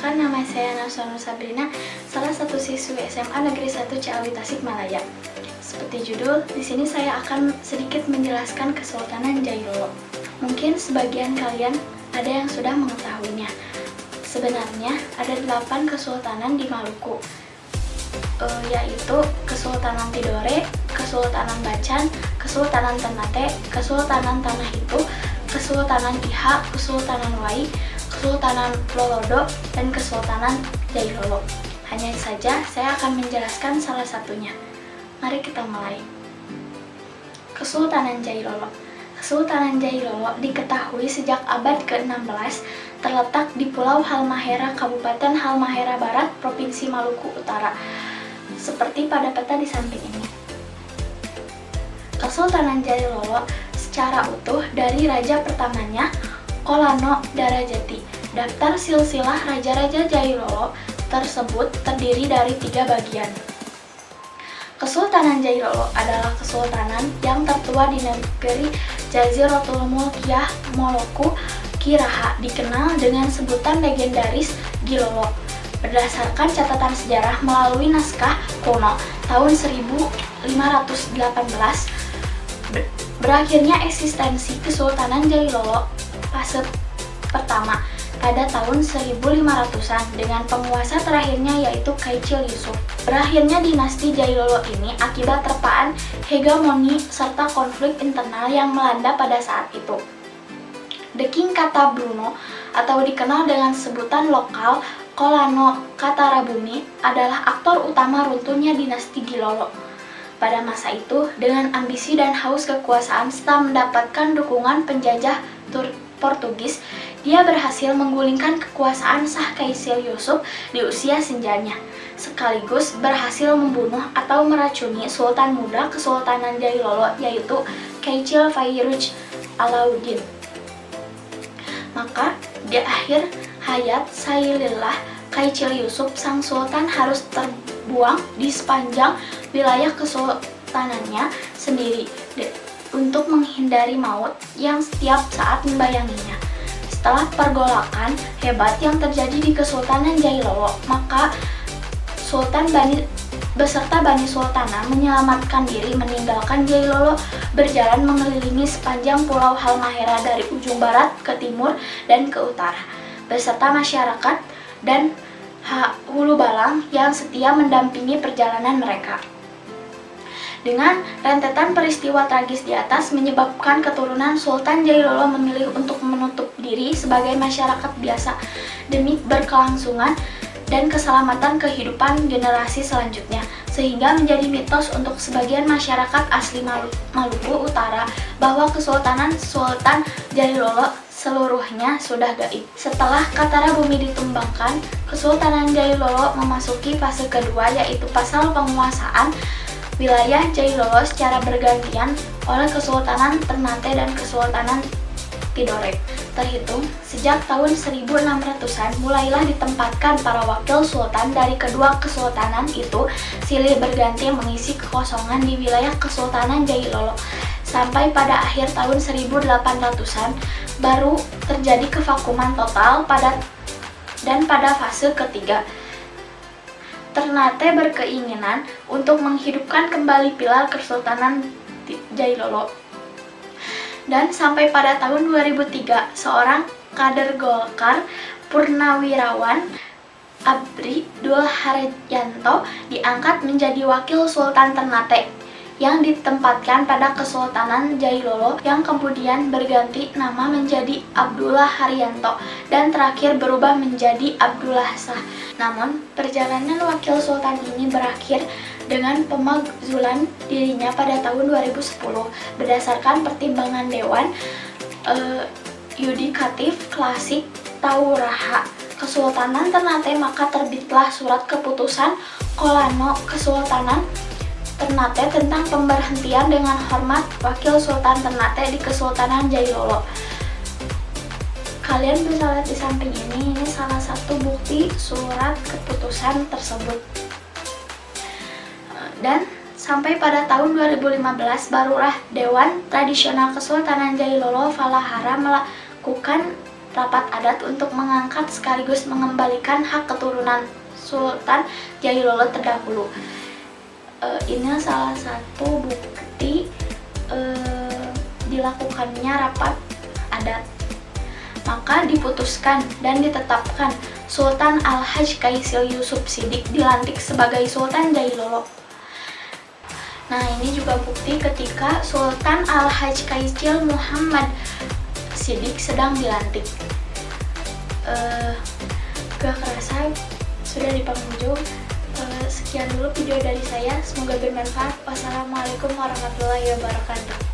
Perkenalkan, nama saya Nafsa Nur Sabrina, salah satu siswi SMA Negeri 1 Ciawi Tasikmalaya. Seperti judul, di sini saya akan sedikit menjelaskan Kesultanan Jailolo. Mungkin sebagian kalian ada yang sudah mengetahuinya. Sebenarnya ada 8 kesultanan di Maluku, yaitu Kesultanan Tidore, Kesultanan Bacan, Kesultanan Ternate, Kesultanan Tanah Itu, Kesultanan Iha, Kesultanan Wai, Kesultanan Lolodo, dan Kesultanan Jailolo. Hanya saja saya akan menjelaskan salah satunya. Mari kita mulai. Kesultanan Jailolo. Kesultanan Jailolo diketahui sejak abad ke-16 terletak di Pulau Halmahera, Kabupaten Halmahera Barat, Provinsi Maluku Utara, seperti pada peta di samping ini. Kesultanan Jailolo secara utuh dari raja pertamanya, Kolano Darajati. Daftar silsilah Raja-Raja Jailolo tersebut terdiri dari 3 bagian. Kesultanan Jailolo adalah kesultanan yang tertua di negeri Jaziratul Mulkiyah Moluku Kiraha, dikenal dengan sebutan legendaris Gilolo. Berdasarkan catatan sejarah melalui naskah kuno tahun 1518, berakhirnya eksistensi Kesultanan Jailolo fase pertama pada tahun 1500-an dengan penguasa terakhirnya yaitu Kaicil Yusuf. Berakhirnya dinasti Jailolo ini akibat terpaan hegemoni serta konflik internal yang melanda pada saat itu. The King Kata Bruno atau dikenal dengan sebutan lokal Kolano Katarabumi adalah aktor utama runtuhnya dinasti Gilolo. Pada masa itu, dengan ambisi dan haus kekuasaan serta mendapatkan dukungan penjajah Portugis, dia berhasil menggulingkan kekuasaan sah Kaisar Yusuf di usia senjanya, sekaligus berhasil membunuh atau meracuni Sultan muda Kesultanan Jailolo yaitu Kaicil Fairuj Alauddin. Maka di akhir hayat Sailillah, Kaicil Yusuf sang sultan harus terbuang di sepanjang wilayah kesultanannya sendiri untuk menghindari maut yang setiap saat membayanginya. Setelah pergolakan hebat yang terjadi di Kesultanan Jailolo, maka Sultan beserta Bani Sultana menyelamatkan diri meninggalkan Jailolo, berjalan mengelilingi sepanjang Pulau Halmahera dari ujung barat ke timur dan ke utara, beserta masyarakat dan hulu balang yang setia mendampingi perjalanan mereka. Dengan rentetan peristiwa tragis di atas menyebabkan keturunan Sultan Jailolo memilih untuk menutup diri sebagai masyarakat biasa demi berkelangsungan dan keselamatan kehidupan generasi selanjutnya, sehingga menjadi mitos untuk sebagian masyarakat asli Maluku Utara bahwa Kesultanan Sultan Jailolo seluruhnya sudah gaib. Setelah Katarabumi ditumbangkan, Kesultanan Jailolo memasuki fase kedua, yaitu fase penguasaan wilayah Jailolo secara bergantian oleh Kesultanan Ternate dan Kesultanan Tidore. Terhitung sejak tahun 1600-an mulailah ditempatkan para wakil sultan dari kedua kesultanan itu silih berganti mengisi kekosongan di wilayah Kesultanan Jailolo. Sampai pada akhir tahun 1800-an baru terjadi kevakuman total pada fase ketiga. Ternate berkeinginan untuk menghidupkan kembali pilar Kesultanan Jailolo. Dan sampai pada tahun 2003, seorang kader Golkar Purnawirawan Abri Dul Haryanto diangkat menjadi wakil Sultan Ternate yang ditempatkan pada Kesultanan Jailolo yang kemudian berganti nama menjadi Abdullah Haryanto dan terakhir berubah menjadi Abdullah Shah. Namun, perjalanan wakil sultan ini berakhir dengan pemakzulan dirinya pada tahun 2010 berdasarkan pertimbangan Dewan Yudikatif Klasik Tauraha Kesultanan Ternate, maka terbitlah surat keputusan Kolano Kesultanan Ternate tentang pemberhentian dengan hormat wakil Sultan Ternate di Kesultanan Jailolo. Kalian bisa lihat di samping ini salah satu bukti surat keputusan tersebut. Dan sampai pada tahun 2015 barulah Dewan Tradisional Kesultanan Jailolo Falahara melakukan rapat adat untuk mengangkat sekaligus mengembalikan hak keturunan Sultan Jailolo terdahulu. Ini salah satu bukti dilakukannya rapat adat. Maka diputuskan dan ditetapkan Sultan Al-Hajj Kaicil Yusuf Siddiq dilantik sebagai Sultan Jailolo. Nah, ini juga bukti ketika Sultan Al-Hajj Kaicil Muhammad Siddiq sedang dilantik. Gak kerasa sudah di penghujung. Sekian dulu video dari saya, semoga bermanfaat. Wassalamualaikum warahmatullahi wabarakatuh.